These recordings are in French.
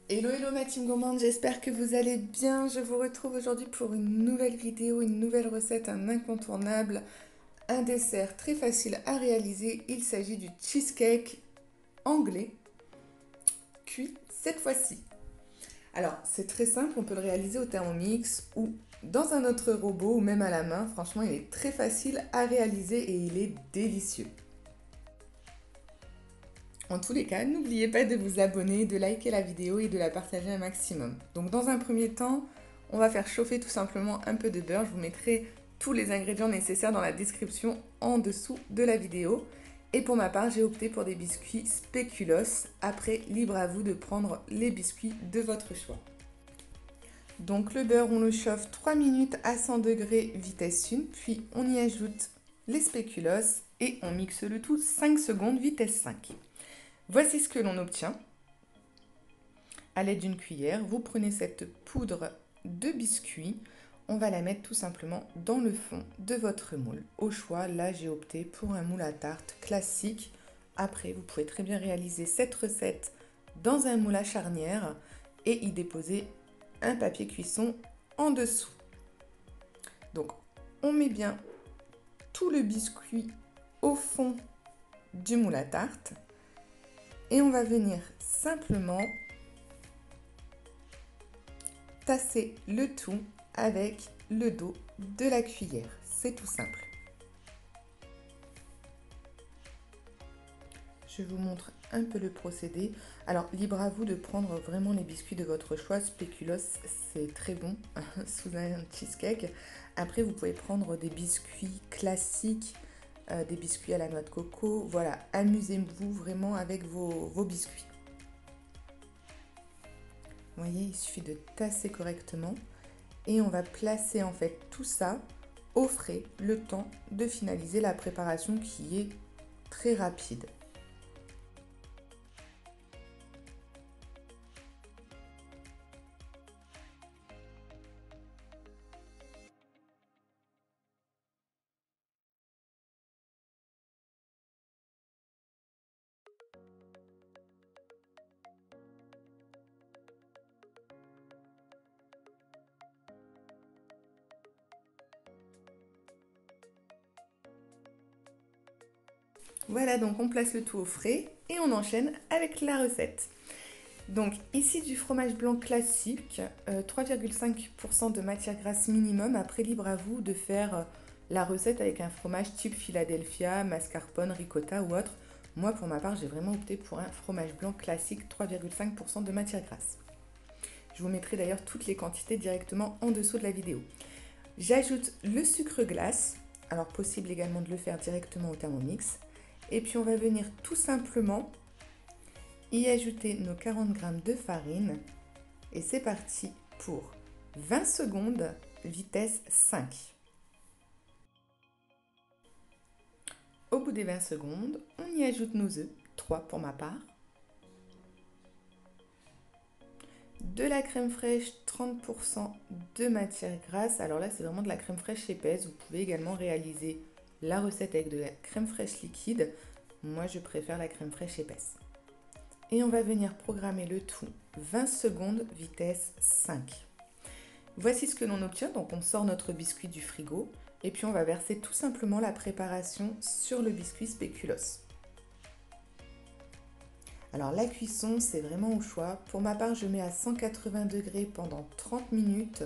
Hello, hello ma team gourmande, j'espère que vous allez bien. Je vous retrouve aujourd'hui pour une nouvelle vidéo, une nouvelle recette, un incontournable, un dessert très facile à réaliser. Il s'agit du cheesecake anglais, cuit cette fois-ci. Alors, c'est très simple, on peut le réaliser au Thermomix ou dans un autre robot ou même à la main. Franchement, il est très facile à réaliser et il est délicieux. En tous les cas, n'oubliez pas de vous abonner, de liker la vidéo et de la partager un maximum. Donc dans un premier temps, on va faire chauffer tout simplement un peu de beurre. Je vous mettrai tous les ingrédients nécessaires dans la description en dessous de la vidéo. Et pour ma part, j'ai opté pour des biscuits spéculoos. Après, libre à vous de prendre les biscuits de votre choix. Donc le beurre, on le chauffe 3 minutes à 100 degrés vitesse 1, puis on y ajoute les spéculoos et on mixe le tout 5 secondes vitesse 5. Voici ce que l'on obtient. À l'aide d'une cuillère, vous prenez cette poudre de biscuit, on va la mettre tout simplement dans le fond de votre moule. Au choix, là j'ai opté pour un moule à tarte classique. Après, vous pouvez très bien réaliser cette recette dans un moule à charnière et y déposer un papier cuisson en dessous. Donc, on met bien tout le biscuit au fond du moule à tarte et on va venir simplement tasser le tout avec le dos de la cuillère. C'est tout simple. Je vous montre un peu le procédé. Alors, libre à vous de prendre vraiment les biscuits de votre choix. Spéculoos, c'est très bon sous un cheesecake. Après, vous pouvez prendre des biscuits classiques, des biscuits à la noix de coco. Voilà, amusez-vous vraiment avec vos biscuits. Vous voyez, il suffit de tasser correctement. Et on va placer en fait tout ça au frais le temps de finaliser la préparation qui est très rapide. Voilà, donc on place le tout au frais et on enchaîne avec la recette. Donc ici du fromage blanc classique, 3,5% de matière grasse minimum. Après, libre à vous de faire la recette avec un fromage type Philadelphia, mascarpone, ricotta ou autre. Moi, pour ma part, j'ai vraiment opté pour un fromage blanc classique, 3,5% de matière grasse. Je vous mettrai d'ailleurs toutes les quantités directement en dessous de la vidéo. J'ajoute le sucre glace, alors possible également de le faire directement au Thermomix. Et puis on va venir tout simplement y ajouter nos 40 g de farine. Et c'est parti pour 20 secondes, vitesse 5. Au bout des 20 secondes, on y ajoute nos œufs, 3 pour ma part. De la crème fraîche, 30% de matière grasse. Alors là, c'est vraiment de la crème fraîche épaisse. Vous pouvez également réaliser la recette avec de la crème fraîche liquide. Moi, je préfère la crème fraîche épaisse. Et on va venir programmer le tout 20 secondes, vitesse 5. Voici ce que l'on obtient. Donc, on sort notre biscuit du frigo et puis on va verser tout simplement la préparation sur le biscuit spéculoos. Alors la cuisson, c'est vraiment au choix. Pour ma part, je mets à 180 degrés pendant 30 minutes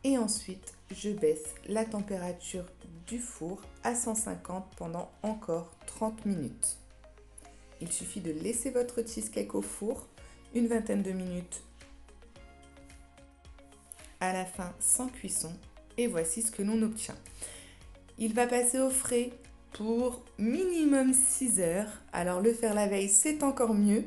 et ensuite je baisse la température du four à 150 pendant encore 30 minutes. Il suffit de laisser votre cheesecake au four une vingtaine de minutes. À la fin, sans cuisson, et voici ce que l'on obtient. Il va passer au frais pour minimum 6 heures. Alors le faire la veille, c'est encore mieux.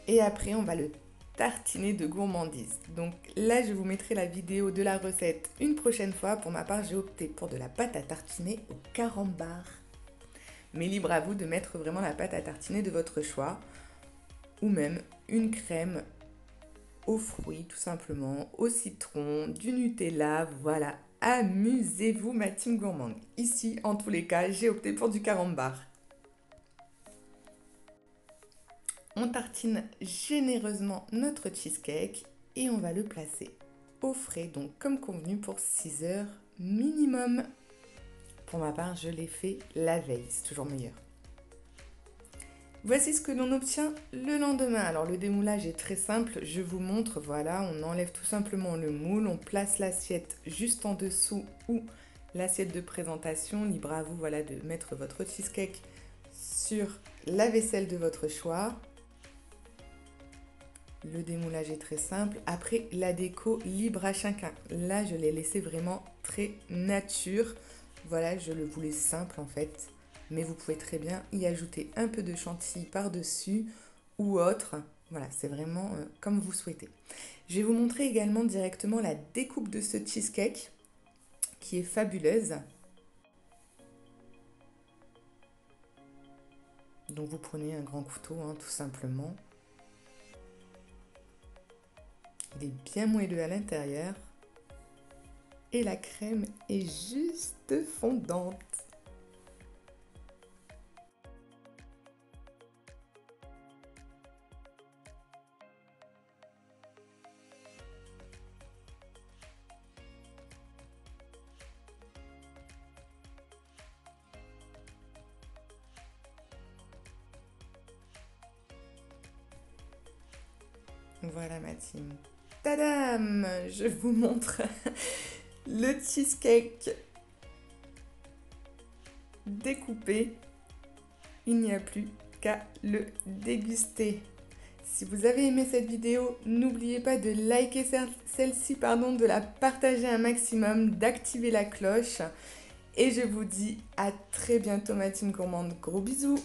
Et après, on va le tartiner de gourmandise. Donc là, je vous mettrai la vidéo de la recette une prochaine fois. Pour ma part, j'ai opté pour de la pâte à tartiner au carambar. Mais libre à vous de mettre vraiment la pâte à tartiner de votre choix. Ou même une crème aux fruits, tout simplement, au citron, du Nutella, voilà. Amusez-vous, ma team gourmande. Ici, en tous les cas, j'ai opté pour du carambar. On tartine généreusement notre cheesecake et on va le placer au frais, donc comme convenu pour 6 heures minimum. Pour ma part, je l'ai fait la veille, c'est toujours meilleur. Voici ce que l'on obtient le lendemain. Alors le démoulage est très simple, je vous montre, voilà, on enlève tout simplement le moule, on place l'assiette juste en dessous ou l'assiette de présentation, libre à vous voilà, de mettre votre cheesecake sur la vaisselle de votre choix. Le démoulage est très simple. Après, la déco, libre à chacun. Là, je l'ai laissé vraiment très nature. Voilà, je le voulais simple en fait. Mais vous pouvez très bien y ajouter un peu de chantilly par-dessus ou autre. Voilà, c'est vraiment comme vous souhaitez. Je vais vous montrer également directement la découpe de ce cheesecake qui est fabuleuse. Donc vous prenez un grand couteau, hein, tout simplement. Il est bien moelleux à l'intérieur. Et la crème est juste fondante. Voilà ma team. Tadam! Je vous montre le cheesecake découpé. Il n'y a plus qu'à le déguster. Si vous avez aimé cette vidéo, n'oubliez pas de liker celle-ci, de la partager un maximum, d'activer la cloche. Et je vous dis à très bientôt ma team gourmande. Gros bisous!